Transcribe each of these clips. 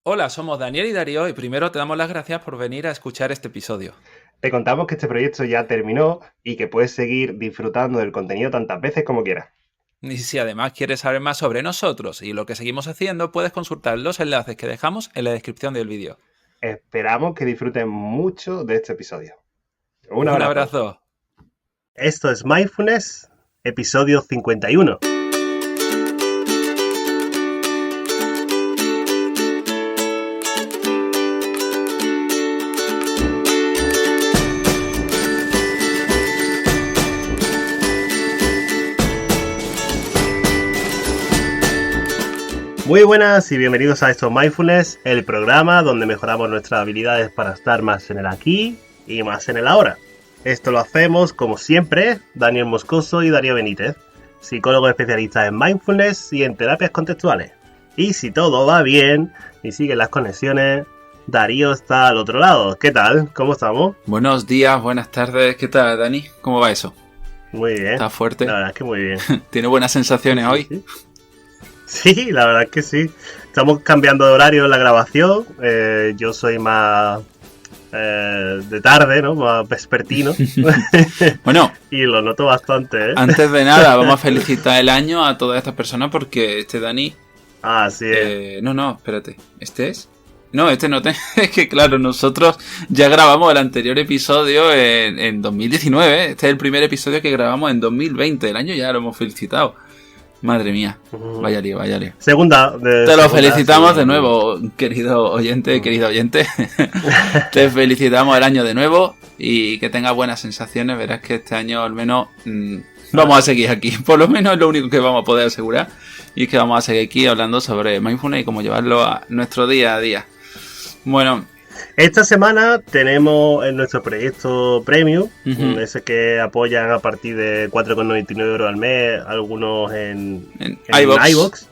Hola, somos Daniel y Darío y primero te damos las gracias por venir a escuchar este episodio. Te contamos que este proyecto ya terminó y que puedes seguir disfrutando del contenido tantas veces como quieras. Y si además quieres saber más sobre nosotros y lo que seguimos haciendo, puedes consultar los enlaces que dejamos en la descripción del vídeo. Esperamos que disfruten mucho de este episodio. Un Un abrazo. abrazo. Esto es Mindfulness, episodio 51. Muy buenas y bienvenidos a esto Mindfulness, el programa donde mejoramos nuestras habilidades para estar más en el aquí y más en el ahora. Esto lo hacemos, como siempre, Daniel Moscoso y Darío Benítez, psicólogos especialistas en mindfulness y en terapias contextuales. Y si todo va bien y siguen las conexiones, Darío está al otro lado. ¿Qué tal? ¿Cómo estamos? Buenos días, buenas tardes. ¿Qué tal, Dani? ¿Cómo va eso? Muy bien. ¿Está fuerte? La verdad es que muy bien. ¿Tiene buenas sensaciones Sí, hoy? sí. Sí, la verdad es que sí. Estamos cambiando de horario en la grabación. Yo soy más de tarde, ¿no? Más vespertino. Bueno, Y lo noto bastante, ¿eh? antes de nada, vamos a felicitar el año a todas estas personas porque Dani... Así es. No, espérate. ¿Este es? No, este no te... Es que claro, nosotros ya grabamos el anterior episodio en 2019. Este es el primer episodio que grabamos en 2020. El año ya lo hemos felicitado. Madre mía. Vaya lío, vaya lío. Segunda. Te lo felicitamos de nuevo, querido oyente, querido oyente. Te felicitamos el año de nuevo y que tengas buenas sensaciones. Verás que este año al menos vamos a seguir aquí. Por lo menos es lo único que vamos a poder asegurar. Y es que vamos a seguir aquí hablando sobre mindfulness y cómo llevarlo a nuestro día a día. Bueno, Esta semana tenemos en nuestro proyecto Premium, ese que apoyan a partir de 4,99 € al mes, algunos en iVoox. iVoox.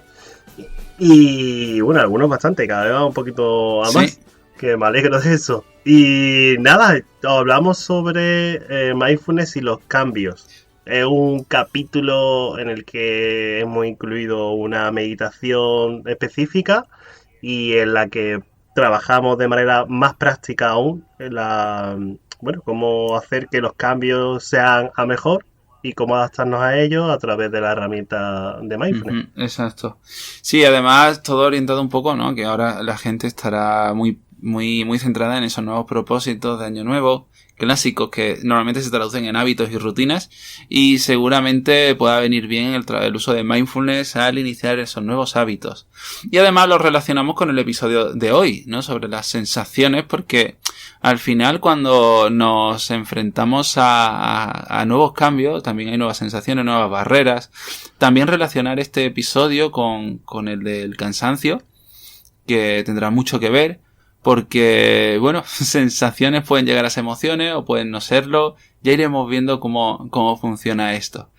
Y bueno, algunos bastante, cada vez va un poquito a más, Sí. que me alegro de eso. Y nada, hablamos sobre mindfulness y los cambios. Es un capítulo en el que hemos incluido una meditación específica y en la que trabajamos de manera más práctica aún en bueno, cómo hacer que los cambios sean a mejor y cómo adaptarnos a ellos a través de la herramienta de mindfulness. Exacto. Sí, además todo orientado un poco, ¿no? Que ahora la gente estará muy centrada en esos nuevos propósitos de año nuevo, clásicos que normalmente se traducen en hábitos y rutinas, y seguramente pueda venir bien el uso de mindfulness al iniciar esos nuevos hábitos. Y además lo relacionamos con el episodio de hoy, ¿no? Sobre las sensaciones, porque al final cuando nos enfrentamos a nuevos cambios, también hay nuevas sensaciones, nuevas barreras. También relacionar este episodio con el del cansancio, que tendrá mucho que ver, porque, bueno, sensaciones pueden llegar a ser emociones o pueden no serlo. Ya iremos viendo cómo funciona esto.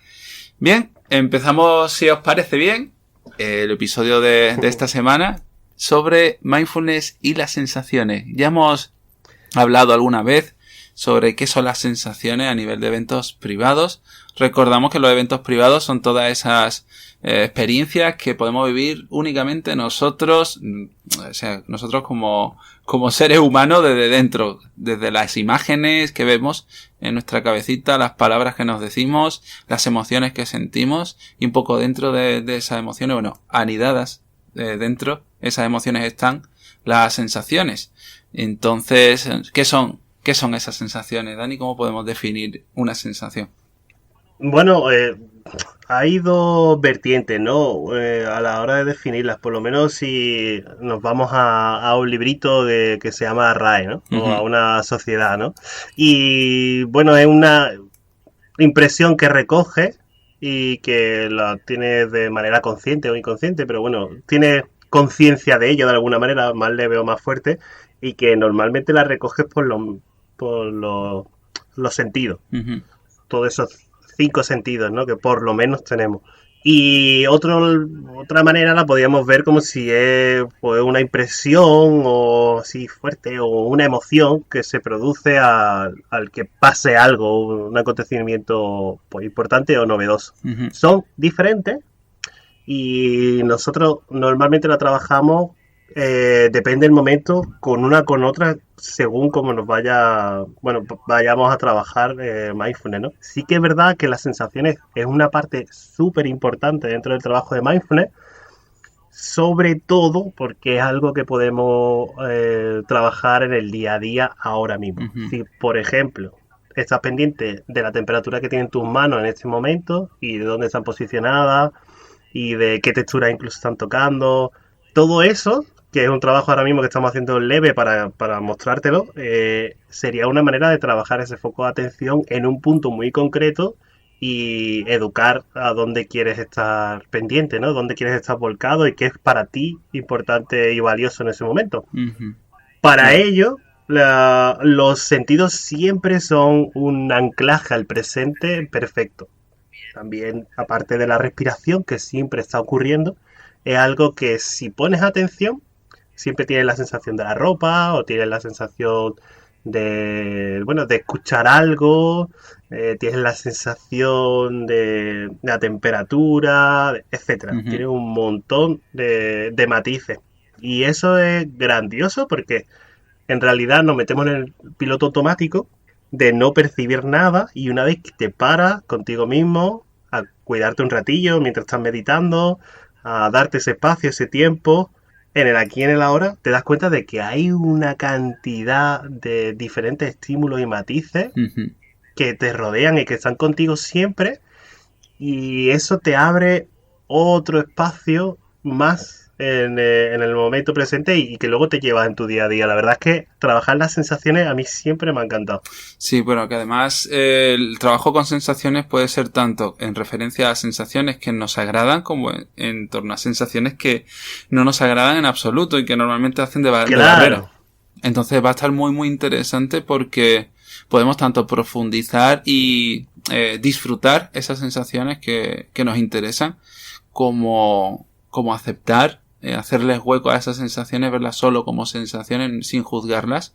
Bien, empezamos, si os parece bien, el episodio de esta semana sobre mindfulness y las sensaciones. Ya hemos hablado alguna vez sobre qué son las sensaciones a nivel de eventos privados. Recordamos que los eventos privados son todas esas experiencias que podemos vivir únicamente nosotros, o sea, nosotros como seres humanos desde dentro, desde las imágenes que vemos en nuestra cabecita, las palabras que nos decimos, las emociones que sentimos y un poco dentro de esas emociones, bueno, anidadas dentro, esas emociones están las sensaciones. Entonces, ¿qué son esas sensaciones, Dani? ¿Cómo podemos definir una sensación? Bueno, hay dos vertientes, ¿no? A la hora de definirlas, por lo menos si nos vamos a un librito que se llama RAE, ¿no? O a Uh-huh. una sociedad, ¿no? Y bueno, es una impresión que recoge y que la tiene de manera consciente o inconsciente, pero bueno, tiene conciencia de ello de alguna manera, más leve o más fuerte, y que normalmente la recoges por los sentidos, Uh-huh. todos esos 5 sentidos, ¿no? Que por lo menos tenemos. Y otra manera la podríamos ver como si es pues, una impresión o así fuerte o una emoción que se produce al que pase algo, un acontecimiento pues, importante o novedoso. Uh-huh. Son diferentes y nosotros normalmente la trabajamos depende del momento, con una con otra, según como nos vaya, bueno, vayamos a trabajar mindfulness, ¿no? Sí que es verdad que las sensaciones es una parte súper importante dentro del trabajo de mindfulness, sobre todo porque es algo que podemos trabajar en el día a día ahora mismo. Ujú. Si, por ejemplo, estás pendiente de la temperatura que tienen tus manos en este momento y de dónde están posicionadas y de qué textura incluso están tocando, todo eso, que es un trabajo ahora mismo que estamos haciendo leve para mostrártelo, sería una manera de trabajar ese foco de atención en un punto muy concreto y educar a dónde quieres estar pendiente, ¿no? Dónde quieres estar volcado y qué es para ti importante y valioso en ese momento. Ujú. Para Claro. ello, los sentidos siempre son un anclaje al presente perfecto. También, aparte de la respiración, que siempre está ocurriendo, es algo que si pones atención, siempre tienes la sensación de la ropa o tienes la sensación de, bueno, de escuchar algo, tienes la sensación de la temperatura, etcétera. Ujú. Tienes un montón de matices. Y eso es grandioso porque en realidad nos metemos en el piloto automático de no percibir nada y una vez que te paras contigo mismo a cuidarte un ratillo mientras estás meditando, a darte ese espacio, ese tiempo, en el aquí y en el ahora, te das cuenta de que hay una cantidad de diferentes estímulos y matices Ujú. que te rodean y que están contigo siempre y eso te abre otro espacio más en el momento presente y que luego te llevas en tu día a día. La verdad es que trabajar las sensaciones a mí siempre me ha encantado. Sí, bueno, que además el trabajo con sensaciones puede ser tanto en referencia a sensaciones que nos agradan como en torno a sensaciones que no nos agradan en absoluto y que normalmente hacen de barrera. Claro, Entonces va a estar muy interesante porque podemos tanto profundizar y disfrutar esas sensaciones que nos interesan como aceptar, hacerles hueco a esas sensaciones, verlas solo como sensaciones sin juzgarlas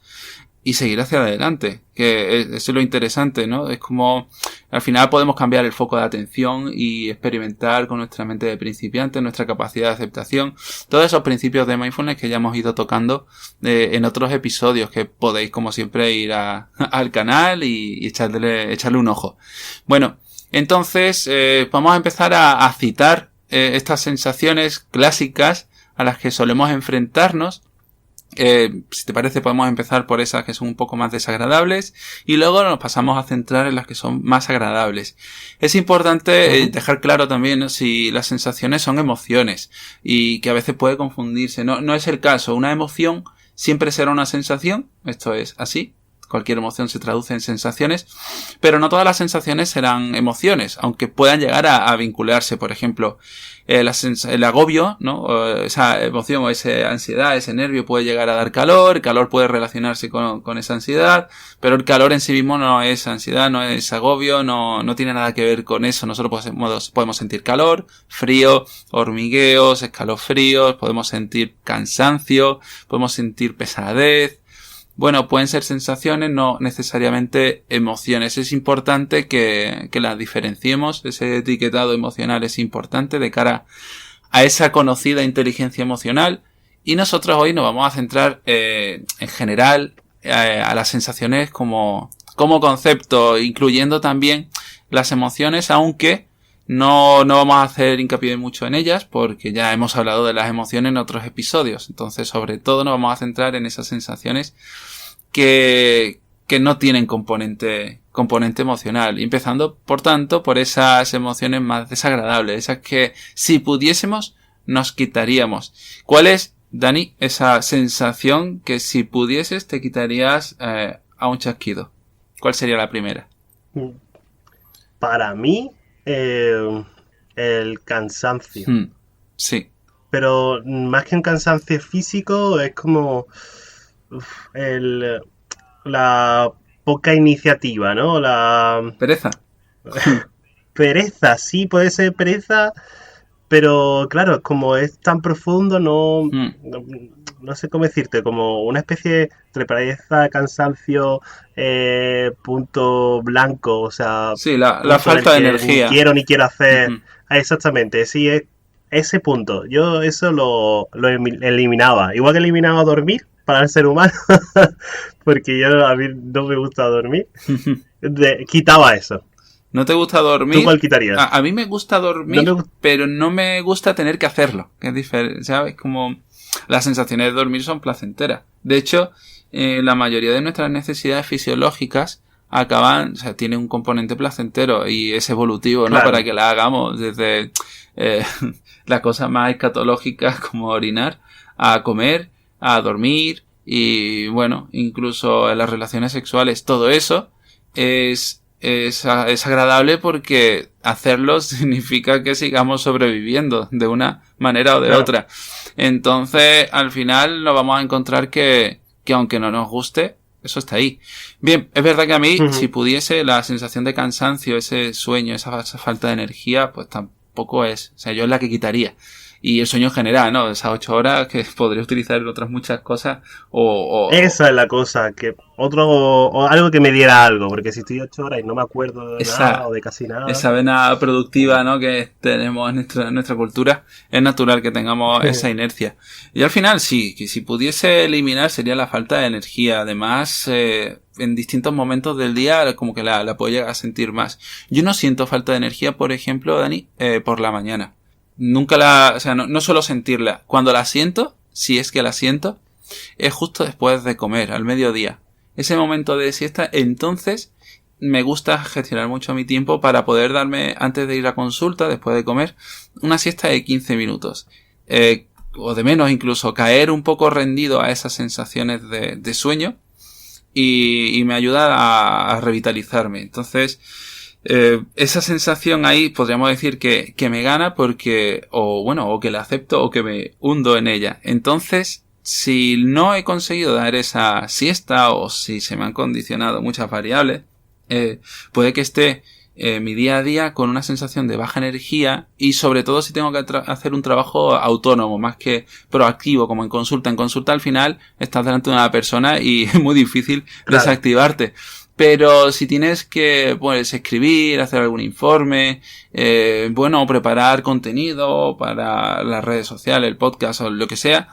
y seguir hacia adelante, que eso es lo interesante, ¿no? Es como al final podemos cambiar el foco de atención y experimentar con nuestra mente de principiante, nuestra capacidad de aceptación, todos esos principios de mindfulness que ya hemos ido tocando en otros episodios, que podéis como siempre ir al canal y echarle un ojo. Bueno, entonces vamos a empezar a citar estas sensaciones clásicas a las que solemos enfrentarnos. Si te parece podemos empezar por esas que son un poco más desagradables y luego nos pasamos a centrar en las que son más agradables. Es importante ujú, dejar claro también, ¿no?, si las sensaciones son emociones y que a veces puede confundirse. No es el caso. Una emoción siempre será una sensación. Esto es así. Cualquier emoción se traduce en sensaciones, pero no todas las sensaciones serán emociones, aunque puedan llegar a vincularse. Por ejemplo, el agobio, ¿no? Esa emoción o esa ansiedad, ese nervio puede llegar a dar calor, el calor puede relacionarse con esa ansiedad, pero el calor en sí mismo no es ansiedad, no es agobio, no tiene nada que ver con eso. Nosotros podemos sentir calor, frío, hormigueos, escalofríos, podemos sentir cansancio, podemos sentir pesadez. Bueno, pueden ser sensaciones, no necesariamente emociones. Es importante que las diferenciemos. Ese etiquetado emocional es importante de cara a esa conocida inteligencia emocional. Y nosotros hoy nos vamos a centrar en general a las sensaciones como concepto, incluyendo también las emociones, aunque no vamos a hacer hincapié mucho en ellas porque ya hemos hablado de las emociones en otros episodios. Entonces, sobre todo, nos vamos a centrar en esas sensaciones que no tienen componente emocional. Y empezando, por tanto, por esas emociones más desagradables, esas que si pudiésemos nos quitaríamos. ¿Cuál es, Dani, esa sensación que si pudieses te quitarías a un chasquido? ¿Cuál sería la primera? para mí, el cansancio. Sí. Pero más que un cansancio físico, es como el, la poca iniciativa, ¿no? La Pereza. pereza, sí, puede ser pereza, pero claro, como es tan profundo, no sé cómo decirte, como una especie de pereza, cansancio, punto blanco, o sea, Sí, la punto en el falta de que ni energía. quiero hacer. Ujú. Ah, exactamente, sí, es ese punto, yo eso lo eliminaba. Igual que eliminaba dormir para el ser humano, porque a mí no me gusta dormir, quitaba eso. ¿No te gusta ¿Tú dormir? cuál quitarías? A mí me gusta dormir, No me, pero no me gusta tener que hacerlo. Que es diferente, ¿sabes? Como las sensaciones de dormir son placenteras. De hecho, la mayoría de nuestras necesidades fisiológicas acaban, o sea, tiene un componente placentero y es evolutivo, ¿no? claro. Para que la hagamos desde las cosas más escatológicas como orinar, a comer, a dormir y, bueno, incluso en las relaciones sexuales. Todo eso es agradable porque hacerlo significa que sigamos sobreviviendo de una manera o de otra. Entonces, al final nos vamos a encontrar que aunque no nos guste, eso está ahí. Bien, es verdad que a mí, si pudiese, la sensación de cansancio, ese sueño, esa falta de energía, pues tampoco es. O sea, yo es la que quitaría. Y el sueño en general, ¿no? Esas 8 horas que podría utilizar en otras muchas cosas Esa es la cosa, que o algo que me diera algo, porque si estoy 8 horas y no me acuerdo de nada o de casi nada. Esa vena productiva, ¿no? Que tenemos en nuestra cultura, es natural que tengamos esa inercia. Y al final sí, que si pudiese eliminar sería la falta de energía. Además, en distintos momentos del día como que la puedo llegar a sentir más. Yo no siento falta de energía, por ejemplo, Dani, por la mañana. Nunca o sea, no suelo sentirla. Cuando la siento, si es que la siento, es justo después de comer, al mediodía. Ese momento de siesta, entonces me gusta gestionar mucho mi tiempo para poder darme, antes de ir a consulta, después de comer, una siesta de 15 minutos. O de menos incluso, caer un poco rendido a esas sensaciones de sueño y me ayuda a revitalizarme. Entonces, esa sensación ahí podríamos decir que me gana porque, o que la acepto o que me hundo en ella. Entonces, si no he conseguido dar esa siesta o si se me han condicionado muchas variables, puede que esté mi día a día con una sensación de baja energía y sobre todo si tengo que hacer un trabajo autónomo más que proactivo como en consulta. En consulta al final estás delante de una persona y es muy difícil desactivarte. Pero si tienes que, pues, escribir, hacer algún informe, o preparar contenido para las redes sociales, el podcast o lo que sea,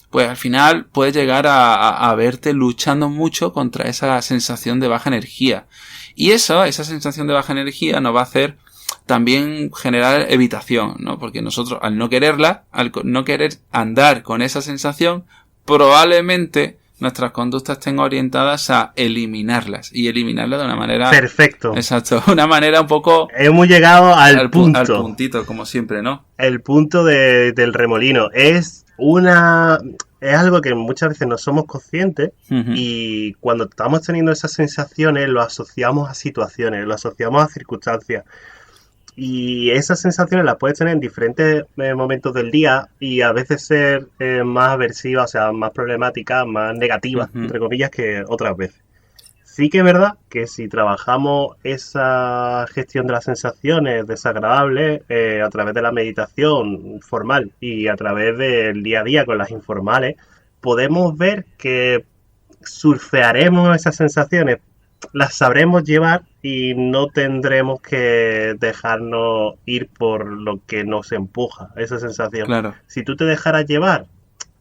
pues al final puedes llegar a verte luchando mucho contra esa sensación de baja energía. Y esa sensación de baja energía nos va a hacer también generar evitación, ¿no? Porque nosotros, al no quererla, al no querer andar con esa sensación, probablemente nuestras conductas estén orientadas a eliminarlas. Y eliminarlas de una manera... Perfecto. Exacto. Una manera un poco... Hemos llegado al punto. Al puntito, como siempre, ¿no? El punto del remolino. Es algo que muchas veces no somos conscientes y cuando estamos teniendo esas sensaciones lo asociamos a situaciones, lo asociamos a circunstancias. Y esas sensaciones las puedes tener en diferentes momentos del día y a veces ser más aversivas, o sea, más problemáticas, más negativas, entre comillas, que otras veces. Sí que es verdad que si trabajamos esa gestión de las sensaciones desagradables a través de la meditación formal y a través del día a día con las informales, podemos ver que surfearemos esas sensaciones, las sabremos llevar y no tendremos que dejarnos ir por lo que nos empuja, esa sensación. Claro. Si tú te dejaras llevar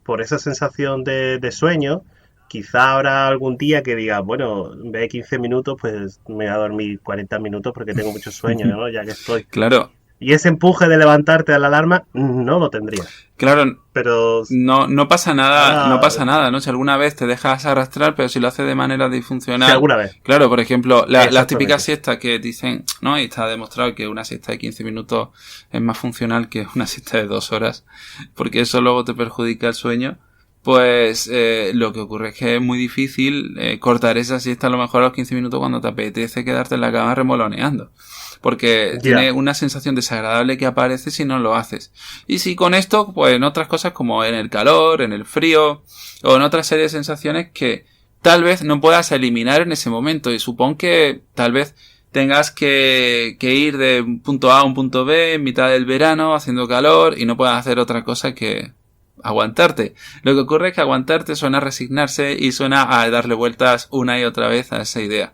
por esa sensación de sueño, quizá habrá algún día que digas, bueno, en vez de 15 minutos, pues me voy a dormir 40 minutos porque tengo mucho sueño, ¿no? Ya que estoy. Claro. Y ese empuje de levantarte a la alarma no lo tendría. Claro, pero no pasa nada, no pasa nada, ¿no? Si alguna vez te dejas arrastrar, pero si lo haces de manera disfuncional. Si alguna vez. Claro, por ejemplo, las típicas siestas que dicen, ¿no? Y está demostrado que una siesta de 15 minutos es más funcional que una siesta de 2 horas, porque eso luego te perjudica el sueño. Pues lo que ocurre es que es muy difícil cortar esa siesta a lo mejor a los 15 minutos cuando te apetece quedarte en la cama remoloneando. Porque tiene una sensación desagradable que aparece si no lo haces. Y si con esto, pues en otras cosas como en el calor, en el frío, o en otra serie de sensaciones que tal vez no puedas eliminar en ese momento. Y supongo que tal vez tengas que ir de un punto A a un punto B en mitad del verano haciendo calor y no puedas hacer otra cosa que aguantarte. Lo que ocurre es que aguantarte suena a resignarse y suena a darle vueltas una y otra vez a esa idea.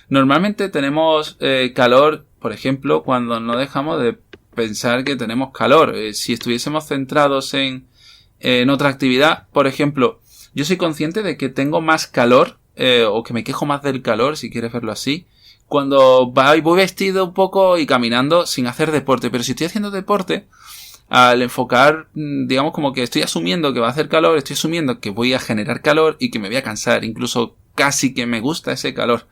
Normalmente tenemos calor, por ejemplo, cuando no dejamos de pensar que tenemos calor. Si estuviésemos centrados en otra actividad, por ejemplo, yo soy consciente de que tengo más calor, o que me quejo más del calor, si quieres verlo así, cuando voy vestido un poco y caminando sin hacer deporte. Pero si estoy haciendo deporte, al enfocar, digamos, como que estoy asumiendo que va a hacer calor, estoy asumiendo que voy a generar calor y que me voy a cansar, incluso casi que me gusta ese calor.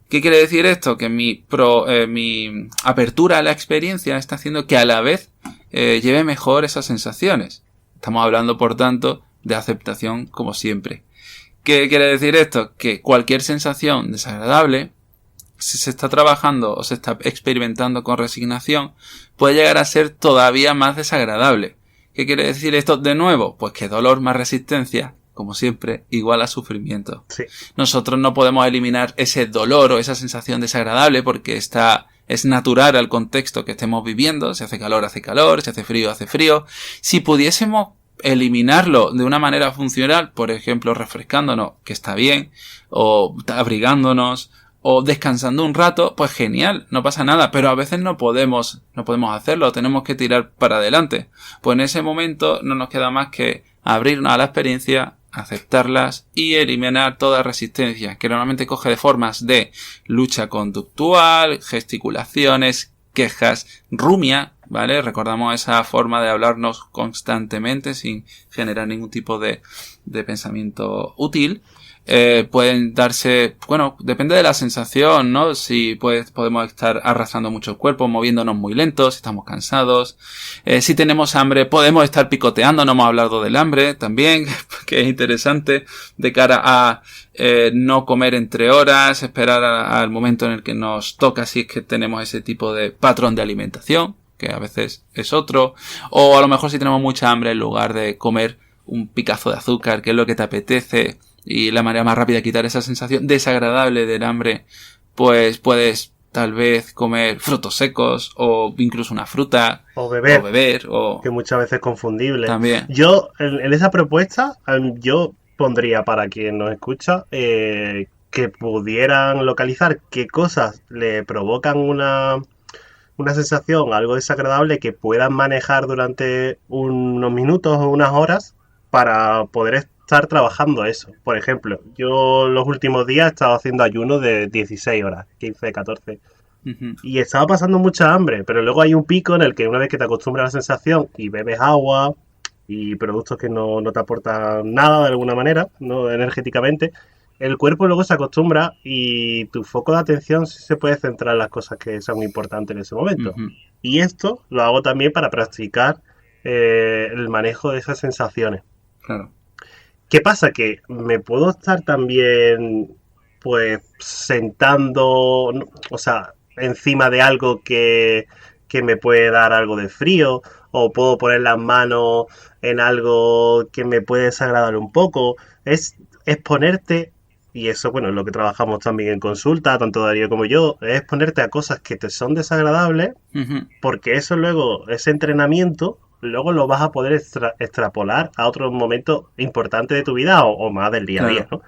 ¿Qué quiere decir esto? Que mi apertura a la experiencia está haciendo que a la vez lleve mejor esas sensaciones. Estamos hablando, por tanto, de aceptación como siempre. ¿Qué quiere decir esto? Que cualquier sensación desagradable, si se está trabajando o se está experimentando con resignación, puede llegar a ser todavía más desagradable. ¿Qué quiere decir esto de nuevo? Pues que dolor más resistencia, como siempre, igual a sufrimiento. Sí. Nosotros no podemos eliminar ese dolor o esa sensación desagradable porque es natural al contexto que estemos viviendo. Si hace calor, si hace frío, hace frío. Si pudiésemos eliminarlo de una manera funcional, por ejemplo, refrescándonos, que está bien, o abrigándonos, o descansando un rato, pues genial, no pasa nada, pero a veces no podemos hacerlo, tenemos que tirar para adelante. Pues en ese momento no nos queda más que abrirnos a la experiencia, aceptarlas y eliminar toda resistencia, que normalmente coge de formas de lucha conductual, gesticulaciones, quejas, rumia, ¿vale? Recordamos esa forma de hablarnos constantemente sin generar ningún tipo de pensamiento útil. Pueden darse, bueno, depende de la sensación, ¿no? Si podemos estar arrastrando mucho el cuerpo, moviéndonos muy lentos, si estamos cansados. Si tenemos hambre, podemos estar picoteando, no hemos hablado del hambre también, que es interesante, de cara a no comer entre horas, esperar al momento en el que nos toca, si es que tenemos ese tipo de patrón de alimentación, que a veces es otro, o a lo mejor si tenemos mucha hambre, en lugar de comer un picazo de azúcar, que es lo que te apetece, y la manera más rápida de quitar esa sensación desagradable del hambre, pues puedes tal vez comer frutos secos o incluso una fruta o beber que muchas veces es confundible. También. Yo en esa propuesta yo pondría, para quien nos escucha, que pudieran localizar qué cosas le provocan una sensación algo desagradable, que puedan manejar durante unos minutos o unas horas para poder estar trabajando eso. Por ejemplo, yo los últimos días he estado haciendo ayuno de 16 horas, 15, 14. Uh-huh. Y estaba pasando mucha hambre, pero luego hay un pico en el que una vez que te acostumbras a la sensación y bebes agua y productos que no te aportan nada de alguna manera, no energéticamente, el cuerpo luego se acostumbra y tu foco de atención se puede centrar en las cosas que son importantes en ese momento. Uh-huh. Y esto lo hago también para practicar el manejo de esas sensaciones. Claro. ¿Qué pasa? Que me puedo estar también, pues, sentando, o sea, encima de algo que me puede dar algo de frío, o puedo poner las manos en algo que me puede desagradar un poco. Es ponerte, y eso, bueno, es lo que trabajamos también en consulta, tanto Darío como yo, es ponerte a cosas que te son desagradables, uh-huh. Porque eso luego, ese entrenamiento, luego lo vas a poder extrapolar a otros momentos importantes de tu vida o más del día a día, ¿no?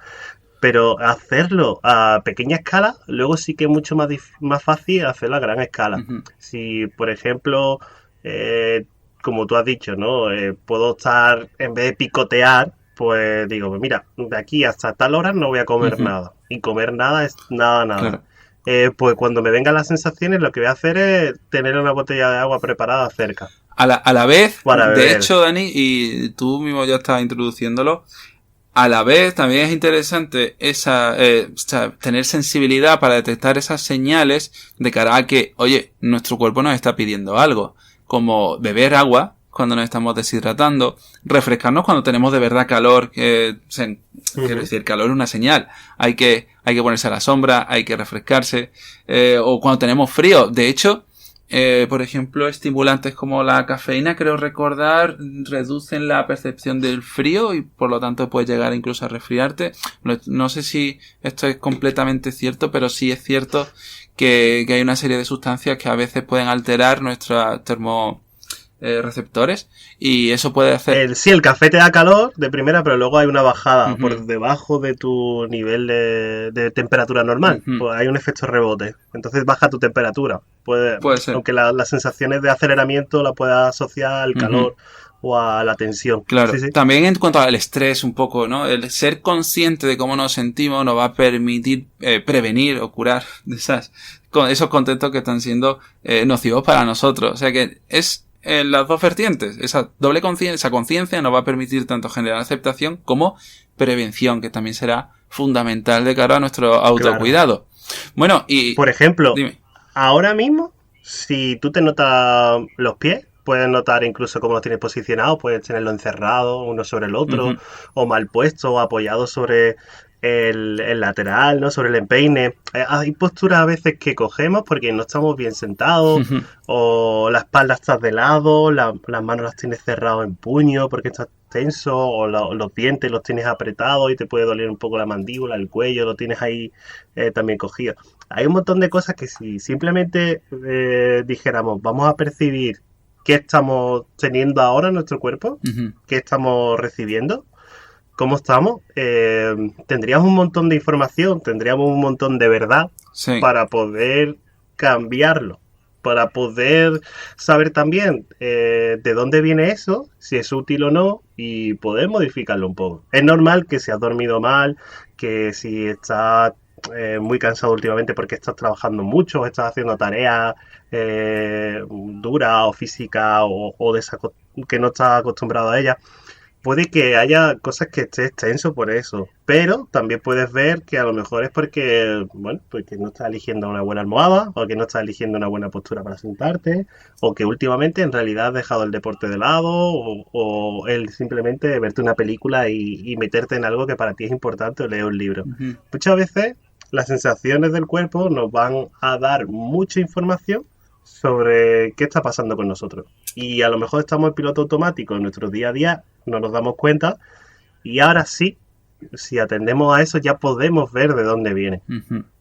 Pero hacerlo a pequeña escala, luego sí que es mucho más fácil hacerlo a gran escala. Uh-huh. Si, por ejemplo, como tú has dicho, ¿no? Puedo estar, en vez de picotear, pues digo, mira, de aquí hasta tal hora no voy a comer uh-huh. nada. Y comer nada es nada. Claro. Pues cuando me vengan las sensaciones, lo que voy a hacer es tener una botella de agua preparada cerca. A la vez, de hecho, Dani, y tú mismo ya estabas introduciéndolo, a la vez también es interesante tener sensibilidad para detectar esas señales de cara a que, oye, nuestro cuerpo nos está pidiendo algo, como beber agua cuando nos estamos deshidratando, refrescarnos cuando tenemos de verdad calor, quiero decir, calor es una señal, hay que ponerse a la sombra, hay que refrescarse, o cuando tenemos frío. De hecho, por ejemplo, estimulantes como la cafeína, creo recordar, reducen la percepción del frío y por lo tanto puedes llegar incluso a resfriarte. No sé si esto es completamente cierto, pero sí es cierto que hay una serie de sustancias que a veces pueden alterar nuestra receptores, y eso puede hacer... Sí, el café te da calor de primera, pero luego hay una bajada por debajo de tu nivel de temperatura normal. Pues hay un efecto rebote. Entonces baja tu temperatura. Puede ser. Aunque las sensaciones de aceleramiento las puedas asociar al calor o a la tensión. Claro. Sí, sí. También en cuanto al estrés un poco, ¿no? El ser consciente de cómo nos sentimos nos va a permitir prevenir o curar de esos contextos que están siendo nocivos para nosotros. O sea que es las dos vertientes. Esa doble conciencia nos va a permitir tanto generar aceptación como prevención, que también será fundamental de cara a nuestro autocuidado. Claro. Bueno, y... Por ejemplo, dime. Ahora mismo, si tú te notas los pies, puedes notar incluso cómo los tienes posicionados, puedes tenerlo encerrado uno sobre el otro, o mal puesto, o apoyado sobre el lateral, ¿no? Sobre el empeine. Hay posturas a veces que cogemos porque no estamos bien sentados, o la espalda está de lado, las manos las tienes cerradas en puño porque estás tenso, o los dientes los tienes apretados y te puede doler un poco la mandíbula, el cuello, lo tienes ahí también cogido. Hay un montón de cosas que si simplemente dijéramos, vamos a percibir qué estamos teniendo ahora en nuestro cuerpo, qué estamos recibiendo, cómo estamos, tendríamos un montón de información, tendríamos un montón de verdad para poder cambiarlo, para poder saber también de dónde viene eso, si es útil o no, y poder modificarlo un poco. Es normal que si has dormido mal, que si estás muy cansado últimamente porque estás trabajando mucho, o estás haciendo tareas duras o físicas o que no estás acostumbrado a ellas, puede que haya cosas que estés tenso por eso, pero también puedes ver que a lo mejor es porque, bueno, porque no estás eligiendo una buena almohada, o que no estás eligiendo una buena postura para sentarte, o que últimamente en realidad has dejado el deporte de lado, o el simplemente verte una película y meterte en algo que para ti es importante, o leer un libro. Muchas veces las sensaciones del cuerpo nos van a dar mucha información sobre qué está pasando con nosotros. Y a lo mejor estamos en piloto automático en nuestro día a día, no nos damos cuenta, y ahora sí, si atendemos a eso, ya podemos ver de dónde viene.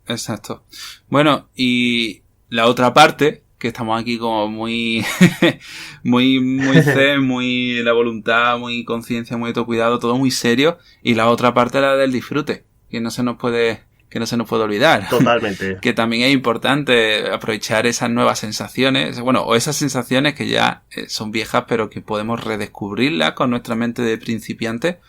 Exacto. Bueno, y la otra parte, que estamos aquí como muy muy zen, muy la voluntad, muy conciencia, muy autocuidado, todo muy serio, y la otra parte, la del disfrute, que no se nos puede olvidar. Totalmente. Que también es importante aprovechar esas nuevas sensaciones, bueno, o esas sensaciones que ya son viejas, pero que podemos redescubrirlas con nuestra mente de principiante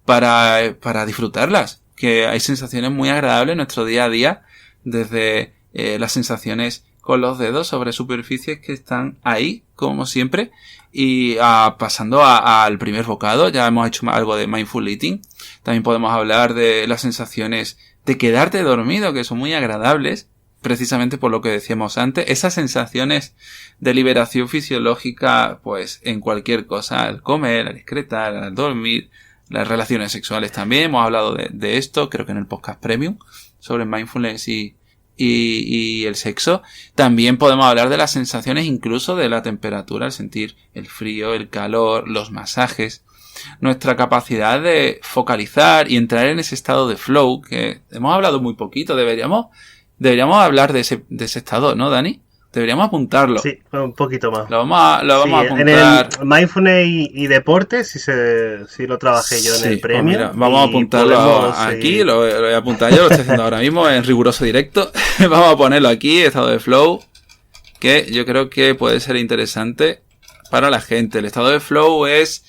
para disfrutarlas. Que hay sensaciones muy agradables en nuestro día a día, desde las sensaciones con los dedos sobre superficies que están ahí, como siempre, y pasando al primer bocado. Ya hemos hecho algo de mindful eating. También podemos hablar de las sensaciones de quedarte dormido, que son muy agradables, precisamente por lo que decíamos antes. Esas sensaciones de liberación fisiológica, pues en cualquier cosa, al comer, al excretar, al dormir, las relaciones sexuales también. Hemos hablado de esto, creo que en el podcast premium, sobre mindfulness y el sexo. También podemos hablar de las sensaciones incluso de la temperatura, el sentir el frío, el calor, los masajes. Nuestra capacidad de focalizar y entrar en ese estado de flow, que hemos hablado muy poquito. Deberíamos hablar de ese estado, ¿no, Dani? Deberíamos apuntarlo. Sí, un poquito más. Lo vamos a apuntar. En el mindfulness y deporte, si lo trabajé yo en el premio. Pues mira, vamos a apuntarlo aquí, lo voy a apuntar yo, lo estoy haciendo ahora mismo en riguroso directo. Vamos a ponerlo aquí, estado de flow, que yo creo que puede ser interesante para la gente. El estado de flow es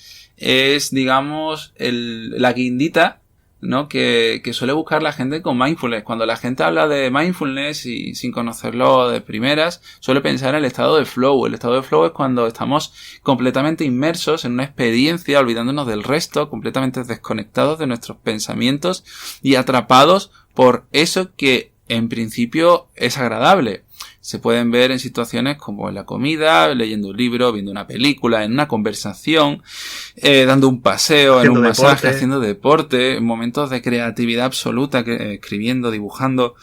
digamos, la guindita, ¿no? Que suele buscar la gente con mindfulness. Cuando la gente habla de mindfulness y sin conocerlo de primeras, suele pensar en el estado de flow. El estado de flow es cuando estamos completamente inmersos en una experiencia, olvidándonos del resto, completamente desconectados de nuestros pensamientos y atrapados por eso que en principio es agradable. Se pueden ver en situaciones como en la comida, leyendo un libro, viendo una película, en una conversación, dando un paseo, haciendo en un masaje, haciendo deporte, en momentos de creatividad absoluta, escribiendo, dibujando,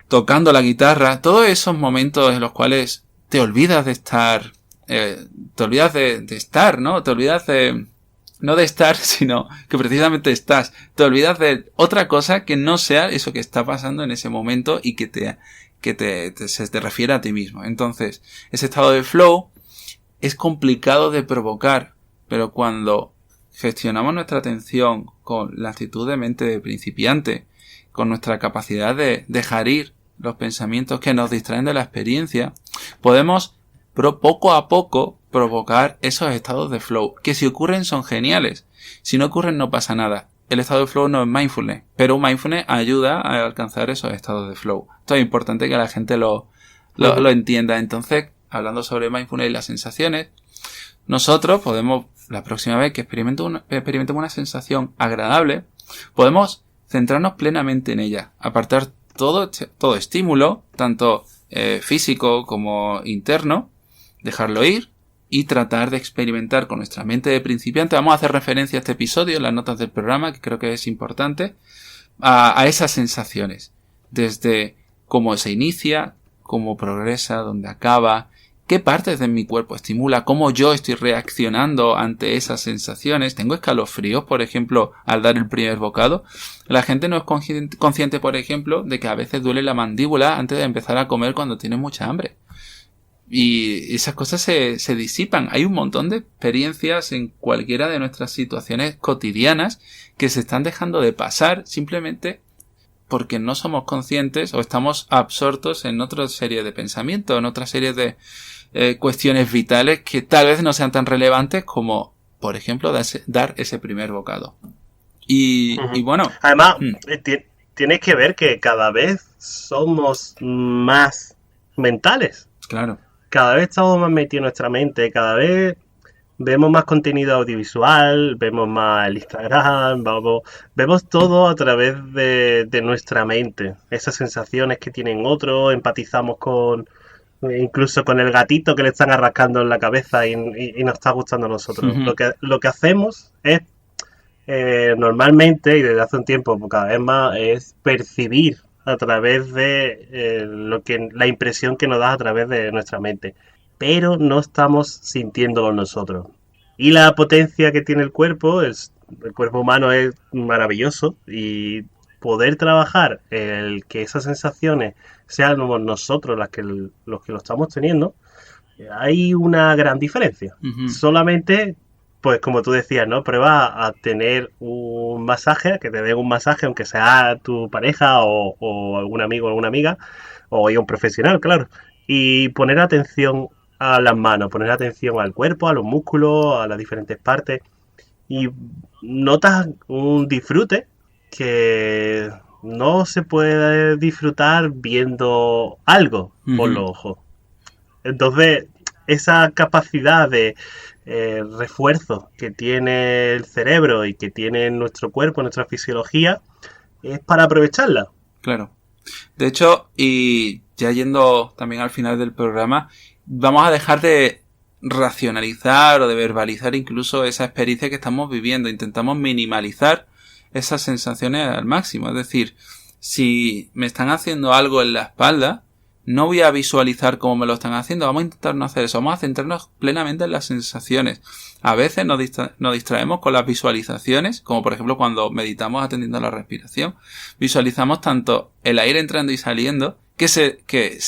tocando la guitarra. Todos esos momentos en los cuales te olvidas de estar, de estar, ¿no? Te olvidas no de estar, sino que precisamente estás. Te olvidas de otra cosa que no sea eso que está pasando en ese momento y que se te refiere a ti mismo. Entonces, ese estado de flow es complicado de provocar, pero cuando gestionamos nuestra atención con la actitud de mente de principiante, con nuestra capacidad de dejar ir los pensamientos que nos distraen de la experiencia, podemos poco a poco provocar esos estados de flow, que si ocurren son geniales, si no ocurren no pasa nada. El estado de flow no es mindfulness, pero mindfulness ayuda a alcanzar esos estados de flow. Esto es importante que la gente lo entienda. Entonces, hablando sobre mindfulness y las sensaciones, nosotros podemos, la próxima vez que experimentemos una sensación agradable, podemos centrarnos plenamente en ella, apartar todo estímulo, tanto físico como interno, dejarlo ir y tratar de experimentar con nuestra mente de principiante. Vamos a hacer referencia a este episodio en las notas del programa, que creo que es importante, a esas sensaciones, desde cómo se inicia, cómo progresa, dónde acaba, qué partes de mi cuerpo estimula, cómo yo estoy reaccionando ante esas sensaciones. Tengo escalofríos, por ejemplo, al dar el primer bocado. La gente no es consciente, por ejemplo, de que a veces duele la mandíbula antes de empezar a comer cuando tiene mucha hambre. Y esas cosas se disipan. Hay un montón de experiencias en cualquiera de nuestras situaciones cotidianas que se están dejando de pasar simplemente porque no somos conscientes o estamos absortos en otra serie de pensamientos, en otra serie de cuestiones vitales que tal vez no sean tan relevantes como, por ejemplo, dar ese primer bocado. Y bueno... Además, tienes que ver que cada vez somos más mentales. Claro. Cada vez estamos más metidos en nuestra mente, cada vez vemos más contenido audiovisual, vemos más el Instagram, vemos todo a través de nuestra mente. Esas sensaciones que tienen otros, empatizamos incluso con el gatito que le están arrastrando en la cabeza y nos está gustando a nosotros. Lo que hacemos es, normalmente, y desde hace un tiempo cada vez más, es percibir a través de la impresión que nos da a través de nuestra mente, pero no estamos sintiéndolo nosotros. Y la potencia que tiene el cuerpo humano es maravilloso, y poder trabajar el que esas sensaciones sean nosotros los que lo estamos teniendo, hay una gran diferencia. Solamente, pues como tú decías, ¿no? Prueba a tener un masaje, que te den un masaje, aunque sea tu pareja o algún amigo o alguna amiga, o un profesional, claro. Y poner atención a las manos, poner atención al cuerpo, a los músculos, a las diferentes partes. Y notas un disfrute que no se puede disfrutar viendo algo por los ojos. Entonces, esa capacidad de refuerzo que tiene el cerebro y que tiene nuestro cuerpo, nuestra fisiología, es para aprovecharla. Claro. De hecho, y ya yendo también al final del programa, vamos a dejar de racionalizar o de verbalizar incluso esa experiencia que estamos viviendo. Intentamos minimalizar esas sensaciones al máximo. Es decir, si me están haciendo algo en la espalda, no voy a visualizar cómo me lo están haciendo. Vamos a intentar no hacer eso. Vamos a centrarnos plenamente en las sensaciones. A veces nos distraemos con las visualizaciones, como por ejemplo cuando meditamos atendiendo a la respiración. Visualizamos tanto el aire entrando y saliendo que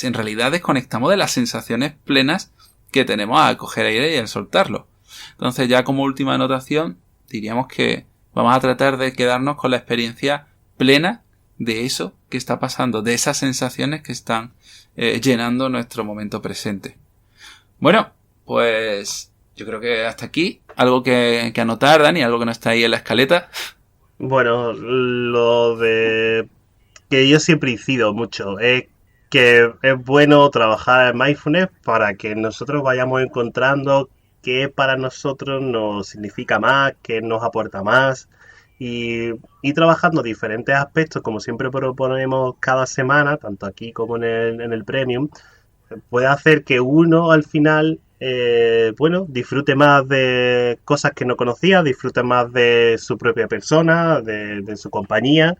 en realidad desconectamos de las sensaciones plenas que tenemos al coger aire y al soltarlo. Entonces, ya como última anotación, diríamos que vamos a tratar de quedarnos con la experiencia plena de eso que está pasando, de esas sensaciones que están llenando nuestro momento presente. Bueno, pues yo creo que hasta aquí. ¿Algo que anotar, Dani? ¿Algo que no está ahí en la escaleta? Bueno, lo de que yo siempre incido mucho es que es bueno trabajar en mindfulness para que nosotros vayamos encontrando qué para nosotros nos significa más, qué nos aporta más, y trabajando diferentes aspectos, como siempre proponemos cada semana, tanto aquí como en el Premium, puede hacer que uno al final disfrute más de cosas que no conocía, disfrute más de su propia persona, de su compañía,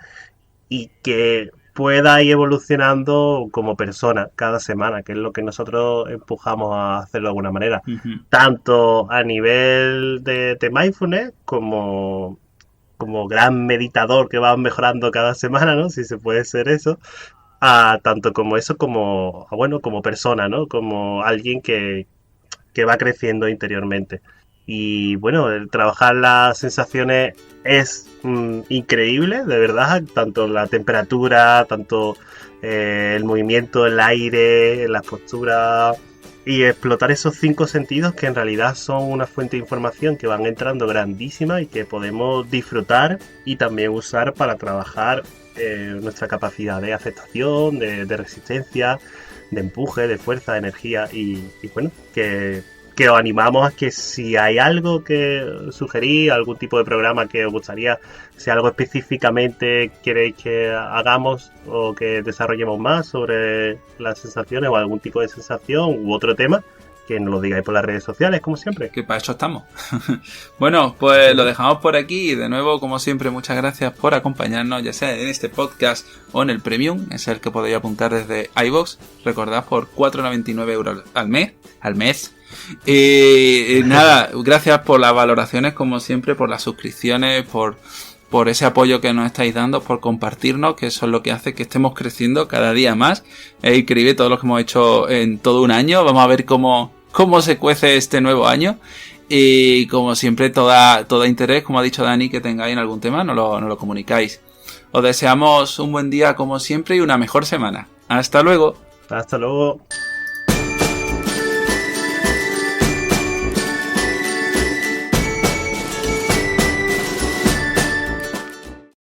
y que pueda ir evolucionando como persona cada semana, que es lo que nosotros empujamos a hacerlo de alguna manera. Tanto a nivel de mindfulness como gran meditador que va mejorando cada semana, ¿no? Si se puede ser eso. Tanto como eso como persona, ¿no? Como alguien que que va creciendo interiormente. Y bueno, el trabajar las sensaciones es increíble, de verdad, tanto la temperatura, tanto el movimiento del aire, las posturas, y explotar esos 5 sentidos que en realidad son una fuente de información que van entrando grandísima y que podemos disfrutar y también usar para trabajar nuestra capacidad de aceptación, de resistencia, de empuje, de fuerza, de energía y bueno, que os animamos a que si hay algo que sugerir, algún tipo de programa que os gustaría, si algo específicamente queréis que hagamos o que desarrollemos más sobre las sensaciones o algún tipo de sensación u otro tema, que nos lo digáis por las redes sociales, como siempre. Que para eso estamos. Bueno, pues lo dejamos por aquí y de nuevo, como siempre, muchas gracias por acompañarnos, ya sea en este podcast o en el Premium, es el que podéis apuntar desde iVoox, recordad, por 4,99 € al mes. Nada, gracias por las valoraciones, como siempre, por las suscripciones, por ese apoyo que nos estáis dando, por compartirnos, que eso es lo que hace que estemos creciendo cada día más. Es increíble todo lo que hemos hecho en todo un año. Vamos a ver cómo se cuece este nuevo año. Y como siempre, todo interés, como ha dicho Dani, que tengáis en algún tema, nos lo comunicáis. Os deseamos un buen día como siempre y una mejor semana. Hasta luego. Hasta luego.